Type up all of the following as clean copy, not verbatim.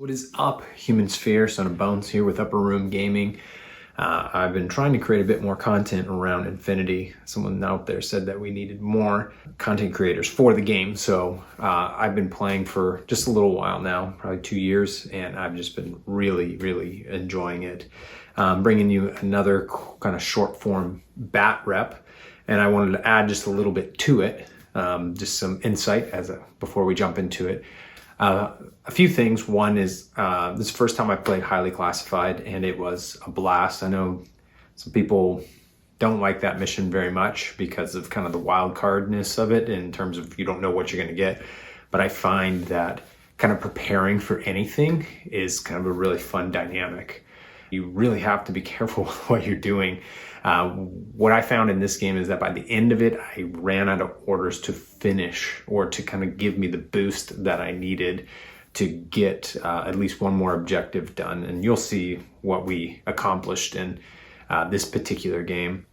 What is up, Human Sphere? Son of Bones here with Upper Room Gaming. I've been trying to create a bit more content around Infinity. Someone out there said that we needed more content creators for the game, so I've been playing for just a little while now, probably 2 years, and I've just been really enjoying it. Bringing you another kind of short form bat rep, and I wanted to add just a little bit to it, just some insight before we jump into it. A few things. One is this is the first time I played highly classified, and it was a blast. I know some people don't like that mission very much because of kind of the wild cardness of it in terms of you don't know what you're going to get. But I find that kind of preparing for anything is kind of a really fun dynamic. You really have to be careful with what you're doing. What I found in this game is that by the end of it, I ran out of orders to finish or to kind of give me the boost that I needed to get at least one more objective done. And you'll see what we accomplished in this particular game.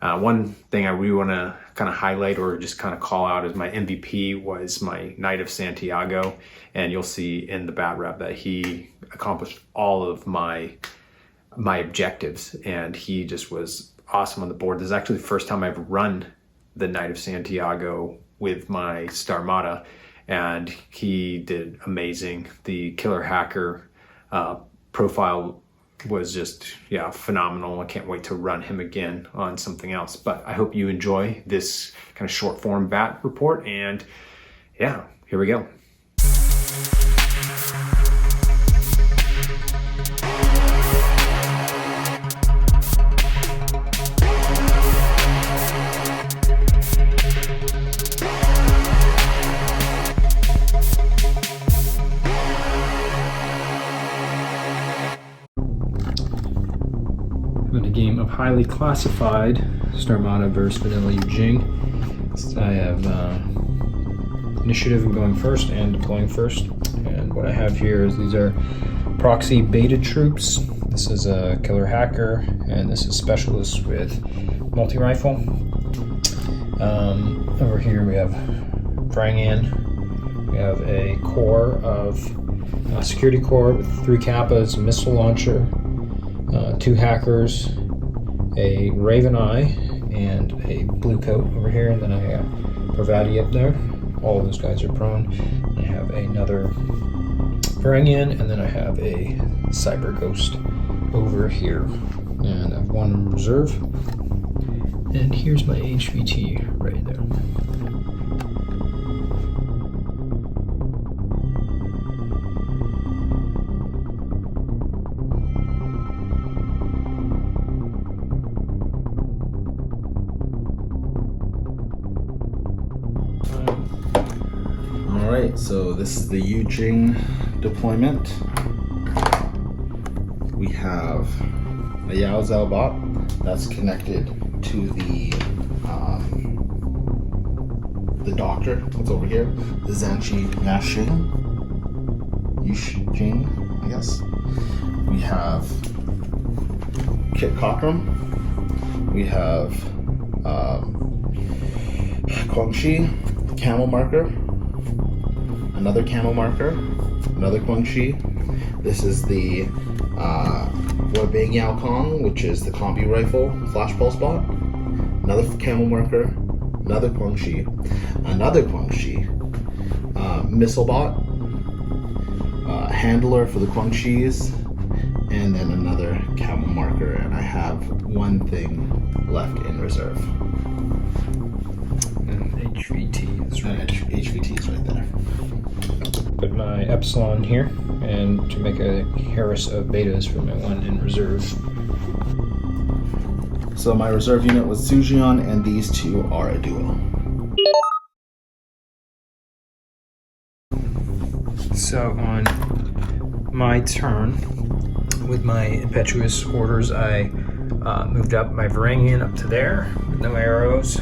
One thing I really want to kind of highlight or just kind of call out as my MVP was my Knight of Santiago. And you'll see in the bat rep that he accomplished all of my objectives, and he just was awesome on the board. This is actually the first time I've run the Knight of Santiago with my Starmada, and he did amazing. The killer hacker profile was just, phenomenal. I can't wait to run him again on something else. But I hope you enjoy this kind of short form bat report, and yeah, here we go. In a game of highly classified Starmada versus vanilla Jing. I have initiative and going first and deploying first. And what I have here is these are proxy beta troops. This is a killer hacker, and this is specialist with multi-rifle. Over here we have Frangan. We have a core of security core with 3 kappas, a missile launcher, 2 hackers, a Raven Eye, and a blue coat over here, and then I have Pravati up there. All of those guys are prone. And I have another Varangian, and then I have a Cyber Ghost over here. And I have 1 reserve. And here's my HVT right there. Alright, so this is the Jing deployment. We have a Yao Zhao bot that's connected to the doctor that's over here, the Zanchi Yashing, Jing, I guess. We have Kit Cockrum. We have Guangxi, Camel Marker, another Camel Marker, another Guangxi. This is the Wabing Yao Kong, which is the combi rifle flash pulse bot. Another Camel Marker, another Guangxi, missile bot, handler for the Guangxis, and then another Camel Marker. And I have 1 thing left in reserve. And HVT is right. HVT is right there. Put my Epsilon here, and to make a Harris of betas for my 1 in reserve. So my reserve unit was Sujion, and these 2 are a duo. So on my turn, with my impetuous orders, I moved up my Varangian up to there with no arrows.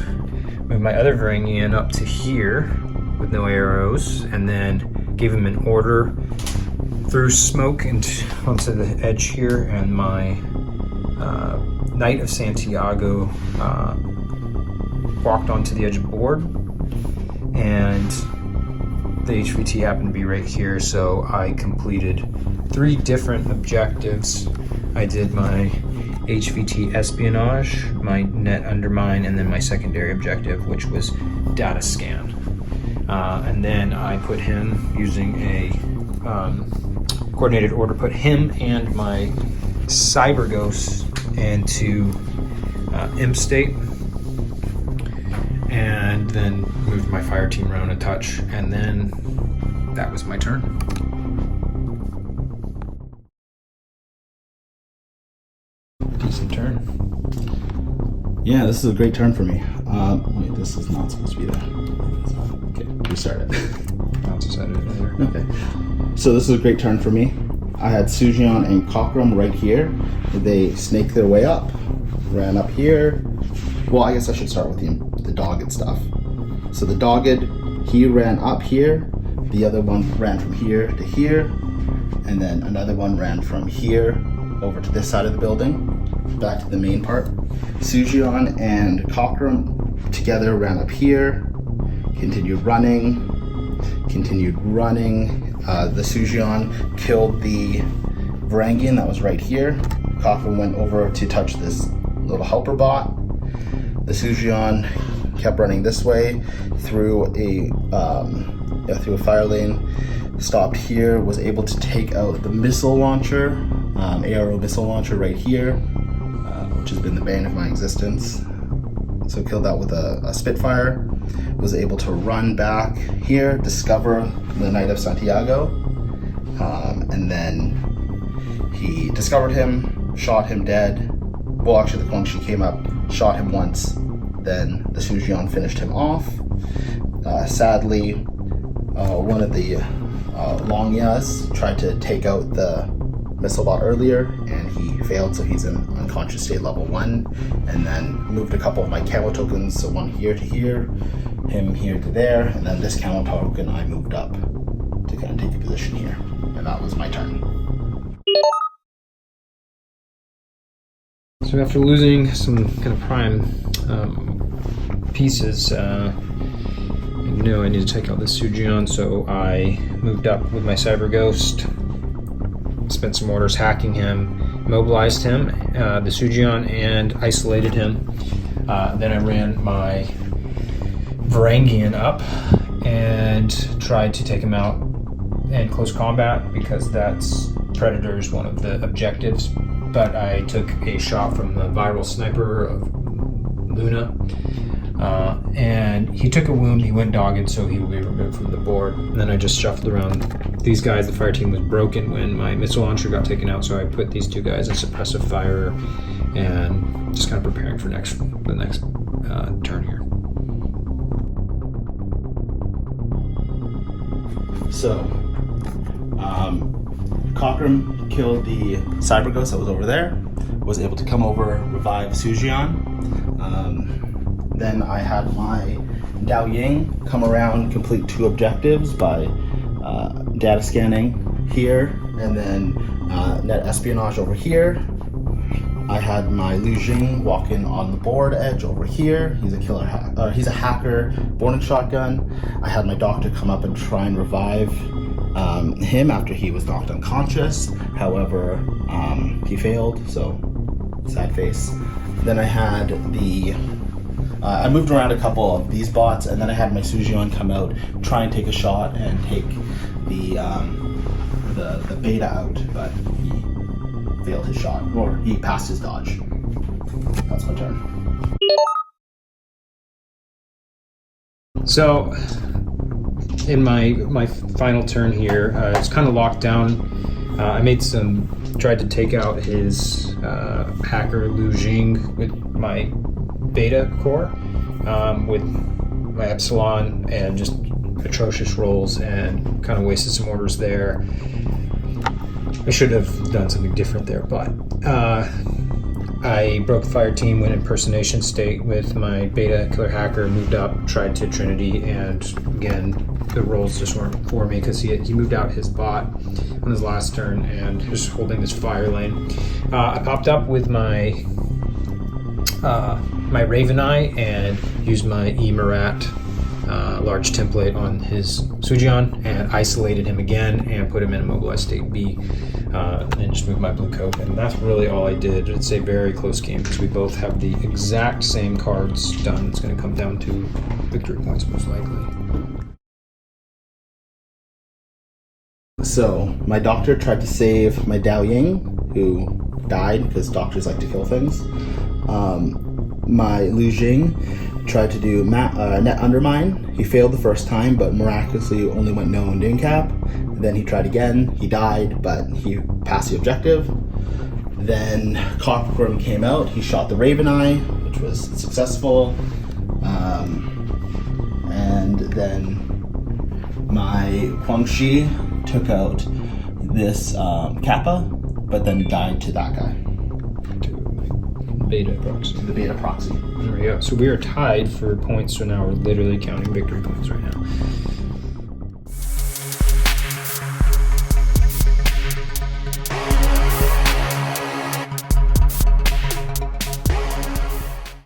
Moved my other Varangian up to here with no arrows, and then gave him an order through smoke and onto the edge here, and my Knight of Santiago walked onto the edge of the board, and the HVT happened to be right here, so I completed 3 different objectives. I did my HVT espionage, my net undermine, and then my secondary objective, which was data scan. And then I put him using a coordinated order, put him and my cyber ghost into imp state, and then moved my fire team around a touch, and then that was my turn. Decent turn. Yeah, this is a great turn for me. Wait, this is not supposed to be there. Okay, restart it. Bounce us out of it there. Okay. So this is a great turn for me. I had Sujion and Cockrum right here. They snaked their way up, ran up here. Well, I guess I should start with the dogged stuff. So the dogged, he ran up here. The other one ran from here to here. And then another one ran from here over to this side of the building, back to the main part. Sujion and Cockrum together ran up here, continued running. The Sujion killed the Varangian that was right here. Cockrum went over to touch this little helper bot. The Sujion kept running this way through a fire lane, stopped here, was able to take out the missile launcher, ARO missile launcher right here, which has been the bane of my existence. So killed that with a Spitfire, was able to run back here, discover the Knight of Santiago, and then he discovered him, shot him dead. Well, actually the Guangxi came up, shot him once, then the Sujion finished him off. Sadly, one of the Longyas tried to take out the missile bot earlier, and he failed, so he's in unconscious state level 1, and then moved a couple of my camo tokens, so one here to here, him here to there, and then this camo token I moved up to kind of take a position here, and that was my turn. So after losing some kind of prime pieces, I knew I needed to take out this Sujion, so I moved up with my Cyber Ghost, spent some orders hacking him, mobilized him, the Sujion, and isolated him. Then I ran my Varangian up and tried to take him out in close combat because that's Predator's one of the objectives. But I took a shot from the viral sniper of Luna, and he took a wound. He went dogged, so he will be removed from the board. And then I just shuffled around these guys. The fire team was broken when my missile launcher got taken out, so I put these 2 guys in suppressive fire and just kind of preparing for the next turn here. So, Cockrum killed the Cyber Ghost that was over there, was able to come over, revive Sujion. Then I had my Dao Ying come around, complete 2 objectives by data scanning here, and then net espionage over here. I had my Liu Jing walk in on the board edge over here. He's a killer, he's a hacker, boarding shotgun. I had my doctor come up and try and revive him after he was knocked unconscious. However, he failed, so sad face. Then I had I moved around a couple of these bots, and then I had my Sujion come out, try and take a shot and take the beta out, but he failed his shot, or he passed his dodge. That's my turn. So, in my final turn here, it's kind of locked down. I tried to take out his hacker Liu Jing with my beta core, with my Epsilon, and just atrocious rolls and kind of wasted some orders there. I should have done something different there, but I broke the fire team, went impersonation state with my beta killer hacker, moved up, tried to Trinity, and again, the rolls just weren't for me because he moved out his bot on his last turn and was holding this fire lane. I popped up with my Raven Eye and used my E-Marat large template on his Sujion and isolated him again and put him in immobilized state B, and just moved my blue coat. And that's really all I did. It's a very close game because we both have the exact same cards done. It's going to come down to victory points most likely. So my doctor tried to save my Dao Ying, who died because doctors like to kill things. My Lu Jing tried to do net undermine. He failed the first time, but miraculously only went no and incap. Then he tried again. He died, but he passed the objective. Then Copperworm came out. He shot the Raven Eye, which was successful. And then my Guangxi took out this Kappa, but then died to that guy. Beta proxy. The beta proxy. There we go. So we are tied for points, so now we're literally counting victory points right now.